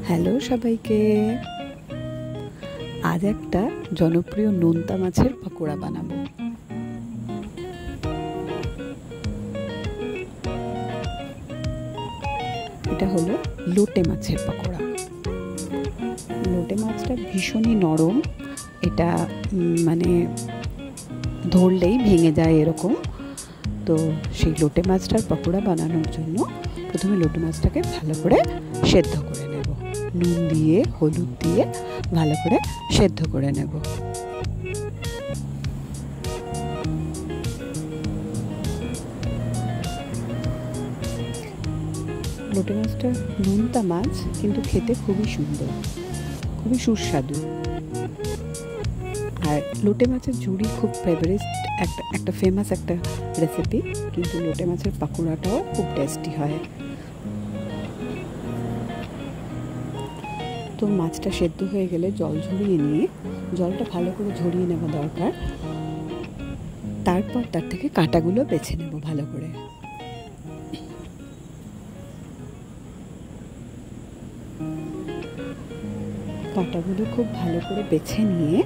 Hello সবাইকে। আজ একটা জনপ্রিয় নোনতা মাছের পকোড়া বানাবো। এটা হলো লোটে মাছের পকোড়া। লোটে মাছটা ভীষণই নরম, এটা মানে ধরলেই ভেঙে যায় এরকম। তো সেই লোটে মাছটার পকোড়া বানানোর জন্য প্রথমে লোটে মাছটাকে ভালো করে সেদ্ধ করে নেব, নুন দিয়ে হলুদ দিয়ে ভালো করে সেদ্ধ করে নেব। লোটে মাছটা নোনতা মাছ, কিন্তু খেতে খুবই সুন্দর, খুবই সুস্বাদু। আর লোটে মাছের ঝুড়ি খুব ফেভারিট, একটা ফেমাস একটা রেসিপি, কিন্তু লোটে মাছের পকোড়াটাও খুব টেস্টি হয়। তো মাছটা সেদ্ধ হয়ে গেলে জল ঝরিয়ে নিয়ে, জলটা ভালো করে ঝরিয়ে নেওয়া দরকার। তারপর তার থেকে কাঁটাগুলো বেছে নেব ভালো করে। কাঁটাগুলো খুব ভালো করে বেছে নিয়ে,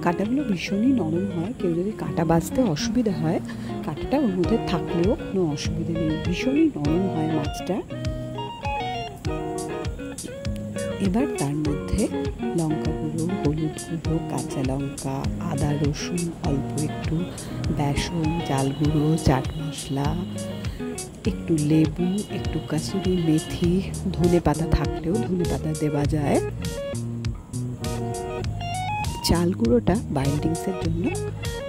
কাঁটাগুলো ভীষণই নরম হয়, কেউ যদি কাঁটা বাছতে অসুবিধা হয়, কাঁটাটা ওর মধ্যে থাকলেও কোনো অসুবিধা নেই, ভীষণই নরম হয় মাছটা। এবার তার মধ্যে লঙ্কা গুঁড়ো, হলুদ গুঁড়ো, কাঁচা লঙ্কা, আদা রসুন, অল্প একটু বেসন, চাল গুঁড়ো, চাট মশলা, একটু লেবু, একটু কাসুরি মেথি, ধনে পাতা থাকলেও ধনে পাতা দেওয়া যায়। চাল গুঁড়োটা বাইন্ডিংসের জন্য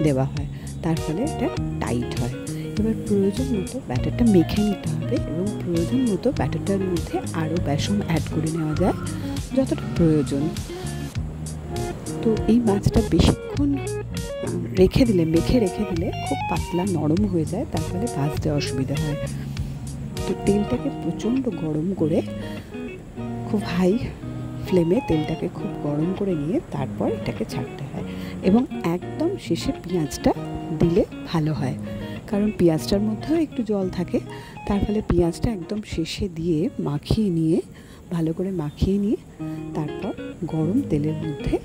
দেওয়া হয়, তার ফলে এটা টাইট হয়। এবার প্রয়োজন মতো ব্যাটারটা মেখে নিতে হবে, এবং প্রয়োজন মতো ব্যাটারটার মধ্যে আরও বেসন অ্যাড করে নেওয়া যায় যতটা প্রয়োজন। তো এই মাছটা বেশিক্ষণ মেখে রেখে দিলে খুব পাতলা নরম হয়ে যায়, তার ফলে ভাজতে অসুবিধা হয়। তো তেলটাকে প্রচণ্ড গরম করে, খুব হাই ফ্লেমে তেলটাকে খুব গরম করে নিয়ে তারপর এটাকে ছাড়তে হয়, এবং একদম শেষে পেঁয়াজটা দিলে ভালো হয়, কারণ পেঁয়াজটার মধ্যেও একটু জল থাকে, তার ফলে পেঁয়াজটা একদম শেষে দিয়ে ভালো করে মাখিয়ে নিয়ে তারপর গরম তেলের মধ্যে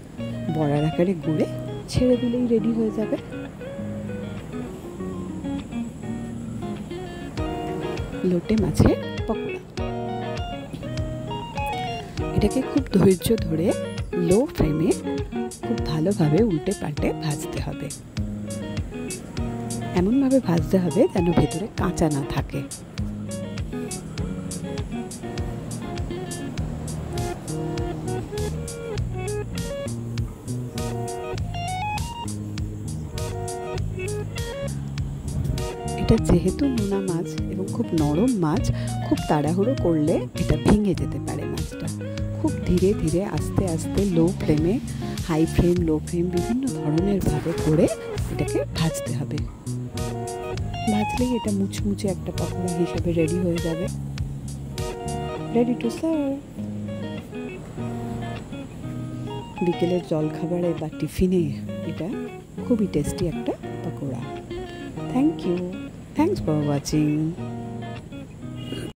বড়ার আকারে গুঁড়ে ছেড়ে দিলেই রেডি হয়ে যাবে লোটে মাছের পকোড়া। এটাকে খুব ধৈর্য ধরে লো ফ্লেমে খুব ভালোভাবে উল্টে পাল্টে ভাজতে হবে, এমনভাবে ভাজতে হবে যেন ভেতরে কাঁচা না থাকে। এটা যেহেতু নোনা মাছ এবং খুব নরম মাছ, খুব তাড়াহুড়ো করলে এটা ভেঙে যেতে পারে মাছটা। খুব ধীরে ধীরে আস্তে আস্তে লো ফ্লেমে, হাই ফ্লেম, লো ফ্লেম বিভিন্ন ধরনের ভাবে করে এটাকে ভাজতে হবে। ভাজলেই এটা মুচমুচে একটা পকোড়া হিসেবে রেডি হয়ে যাবে, রেডি টু সার্ভ। বিকেলের জলখাবারে বা টিফিনে এটা খুবই টেস্টি একটা pakora. Thank you, thanks for watching.